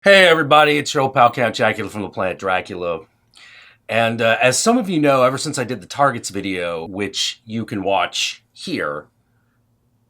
Hey everybody, it's your old pal Count Jackula from the planet Dracula. And as some of you know, ever since I did the Targets video, which you can watch here,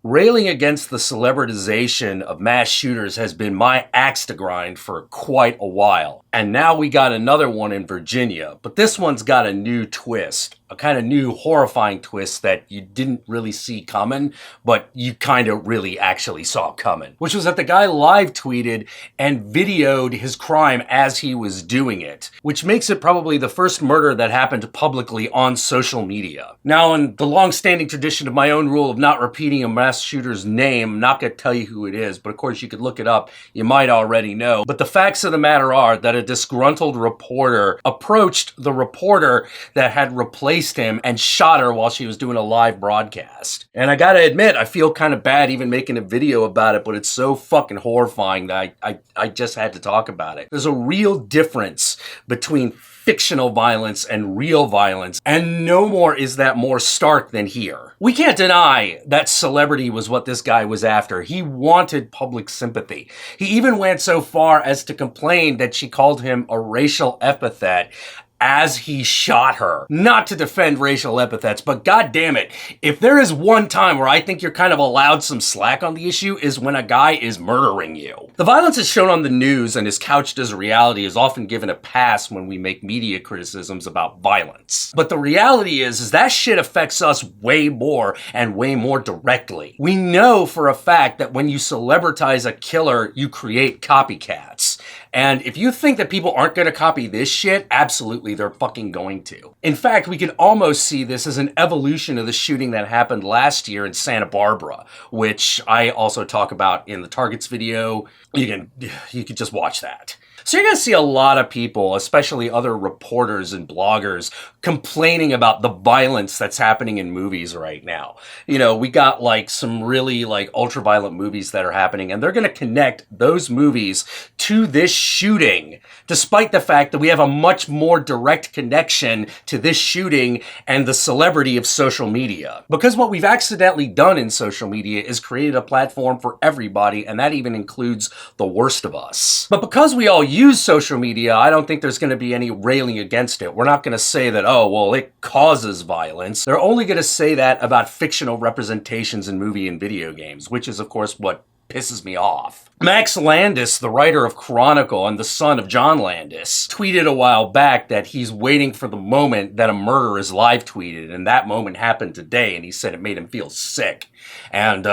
railing against the celebritization of mass shooters has been my axe to grind for quite a while. And now we got another one in Virginia, but this one's got a new twist, a kind of new horrifying twist that you didn't really see coming, but you kind of really actually saw coming, which was that the guy live tweeted and videoed his crime as he was doing it, which makes it probably the first murder that happened publicly on social media. Now, in the long-standing tradition of my own rule of not repeating a mass shooter's name, I'm not going to tell you who it is, but of course you could look it up. You might already know. But the facts of the matter are that a disgruntled reporter approached the reporter that had replaced him and shot her while she was doing a live broadcast. And I gotta admit, I feel kind of bad even making a video about it, but it's so fucking horrifying that I just had to talk about it. There's a real difference between fictional violence and real violence, and no more is that more stark than here. We can't deny that celebrity was what this guy was after. He wanted public sympathy. He even went so far as to complain that she called him a racial epithet as he shot her. Not to defend racial epithets, but god damn it, if there is one time where I think you're kind of allowed some slack on the issue is when a guy is murdering you. The violence is shown on the news and is couched as reality is often given a pass when we make media criticisms about violence. But the reality is that shit affects us way more and way more directly. We know for a fact that when you celebritize a killer, you create copycats. And if you think that people aren't going to copy this shit, absolutely, they're fucking going to. In fact, we can almost see this as an evolution of the shooting that happened last year in Santa Barbara, which I also talk about in the Targets video. You could just watch that. So you're going to see a lot of people, especially other reporters and bloggers, complaining about the violence that's happening in movies right now. You know, we got like some really like ultra-violent movies that are happening, and they're going to connect those movies to this shooting, despite the fact that we have a much more direct connection to this shooting and the celebrity of social media. Because what we've accidentally done in social media is created a platform for everybody, and that even includes the worst of us. But because we all use social media, I don't think there's going to be any railing against it. We're not going to say that, oh, well, it causes violence. They're only going to say that about fictional representations in movie and video games, which is, of course, what pisses me off. Max Landis, the writer of Chronicle and the son of John Landis, tweeted a while back that he's waiting for the moment that a murder is live tweeted, and that moment happened today, and he said it made him feel sick. And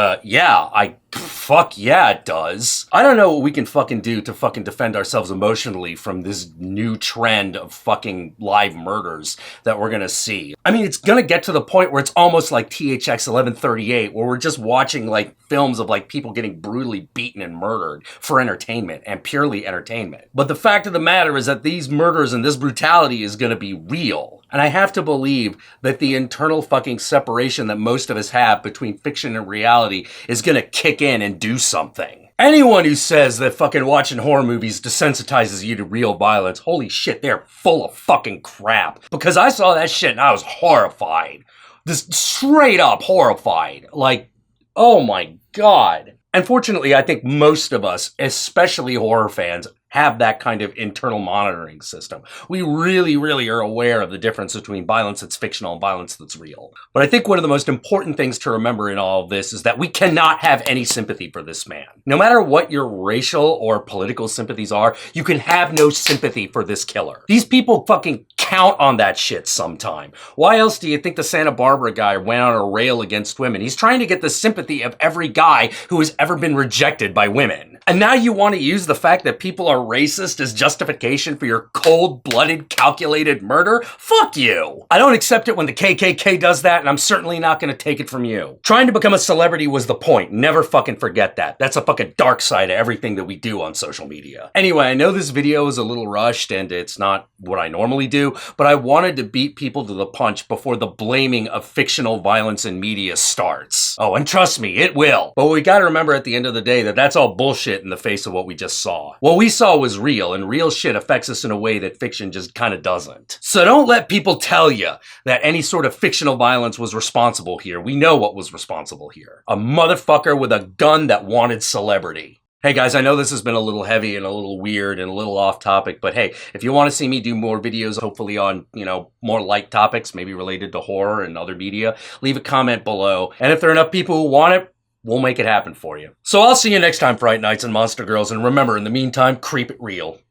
fuck yeah, it does. I don't know what we can fucking do to fucking defend ourselves emotionally from this new trend of fucking live murders that we're gonna see. I mean, it's gonna get to the point where it's almost like THX 1138, where we're just watching like films of like people getting brutally beaten and murdered for entertainment and purely entertainment. But the fact of the matter is that these murders and this brutality is gonna be real. And I have to believe that the internal fucking separation that most of us have between fiction and reality is gonna kick in and do something. Anyone who says that fucking watching horror movies desensitizes you to real violence, holy shit, they're full of fucking crap. Because I saw that shit and I was horrified. Just straight up horrified. Like, oh my god. Unfortunately, I think most of us, especially horror fans, have that kind of internal monitoring system. We really, really are aware of the difference between violence that's fictional and violence that's real. But I think one of the most important things to remember in all of this is that we cannot have any sympathy for this man. No matter what your racial or political sympathies are, you can have no sympathy for this killer. These people fucking count on that shit sometime. Why else do you think the Santa Barbara guy went on a rail against women? He's trying to get the sympathy of every guy who has ever been rejected by women. And now you want to use the fact that people are racist as justification for your cold-blooded, calculated murder? Fuck you! I don't accept it when the KKK does that, and I'm certainly not going to take it from you. Trying to become a celebrity was the point. Never fucking forget that. That's a fucking dark side of everything that we do on social media. Anyway, I know this video is a little rushed, and it's not what I normally do, but I wanted to beat people to the punch before the blaming of fictional violence in media starts. Oh, and trust me, it will. But we gotta remember at the end of the day that that's all bullshit in the face of what we just saw. What we saw was real, and real shit affects us in a way that fiction just kind of doesn't. So don't let people tell you that any sort of fictional violence was responsible here. We know what was responsible here. A motherfucker with a gun that wanted celebrity. Hey guys, I know this has been a little heavy and a little weird and a little off topic, but hey, if you want to see me do more videos, hopefully on, more light topics, maybe related to horror and other media, leave a comment below. And if there are enough people who want it, we'll make it happen for you. So I'll see you next time, Fright Nights and Monster Girls. And remember, in the meantime, creep it real.